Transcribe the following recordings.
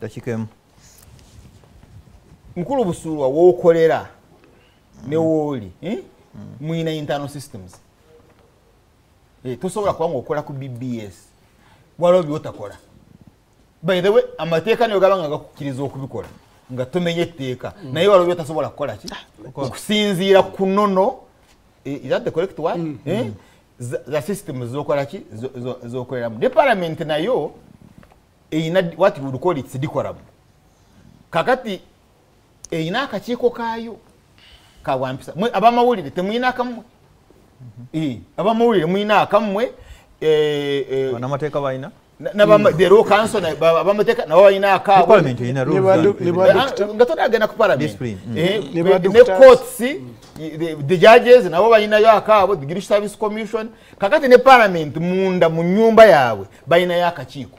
Dakikemu. Mukulu Busulwa w'okolera ne woli mwina internal systems. Tosobola kuba ng'okola ku BBS waliwo by'otakola. By the way, amateeka niyo gaba nga gakukkiriza okubikola nga tomenye etteeka naye waliwo by'otasobola kukola ki okusinziira ku nnono. Is that the correct one? The system z'okola ki z'okoleramu. Ne parliament nayo eyina what we would call it sidikoramu. Kakati eyina akakiiko kaayo kawampisa. Abamawulire temuyina akamwe. Abamawulire muyina akamwe. Banamateeka bayina? The Royal Council abamateeka nabo bayina akaabwe. Parliament eyina rules. Nga todagenda ku parliament. Ne courts, the judges nabo bayinayo akaabwe, the Judicial Service Commission. Kakati ne parliament munda mu nyumba yaabwe bayinayo akakiiko.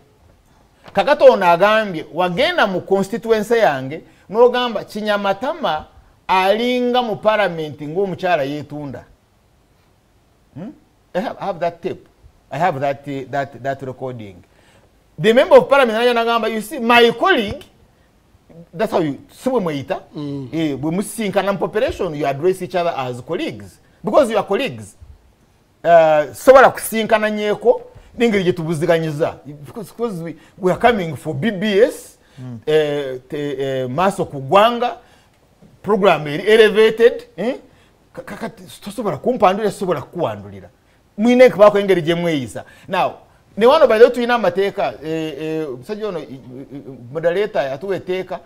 Kakati ono agambye wagenda mu constituency yange n'ogamba Kinyamatama alinga mu parliament ng'omukyala yeetunda. I have that tape. I have that recording. The member of parliament nagamba, you see, my colleague, that's how you see we must think an population, you address each other as colleagues. Because you are colleagues. Sobola kusinkana Nyeko, n'engeri gye tubuziganyiza. Because we are coming for BBS, Maso Kugwanga, program elevated. Tosobola kumpandulira, sobola kuwandulira. Mwine kubako engeri gye mweyisa. Now, ne wano by the way tuyina amateeka musajja ono moderator yatuweteeka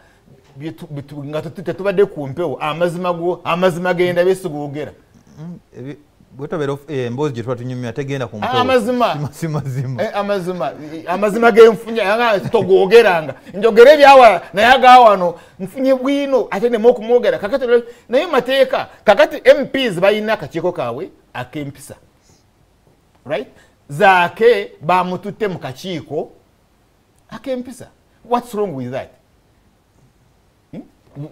nga tetubadde ku mpewo amazima genda besigogera. Bwetobera emboozi gye tuba tunyumya tegenda ku mpewo. Amazima genfunya togogeranga. Njogera ebyawa naye agawano nfunye bwino ate ne mokumwogera. Kakati naye mateeka kakati MPs bayina akakiiko kaabwe akempisa. Right? Zake bamututte mu kakiiko akempisa. What's wrong with that?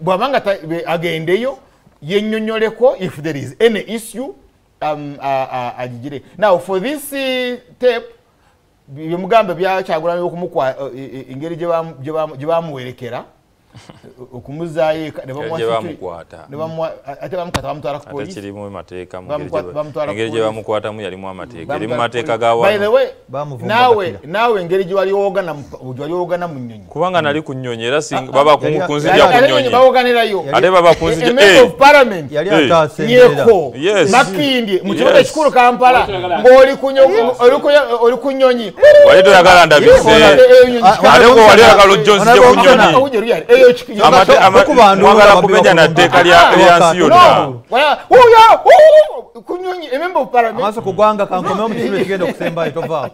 Bwabanga agendeyo yennyonnyoleko if there is any issue agigire. Now for this tape byemugambe bya Kyagulanyi okumukwa engeri gye bamuwerekera okumuzaayo ne bamukwata ate bamukwata bamutwala ku poliisi kiri mu mateeka engeri gye bamukwatamu yali mu amateeka eri mu mateeka ga wano. By the way, naawe engeri gye wali woogana mu nnyonyi kubanga nali ku nnyonyi era baba kunzija ku nnyonyi bawoganirayo ate baba kunzija of parliament yali ataase Nyeko Makindi mu kibuga ekikulu Kampala ng'oli ku nnyonyi wali toyagala ndabise ate ko wali oyagala ojjonzije ku nnyonyi mwagala kumenya na tteeka lyansi yonna kunyonyi ememba of parliament amaso kugwanga kankomewo mu kitundu ekigenda okusembayo tovaawo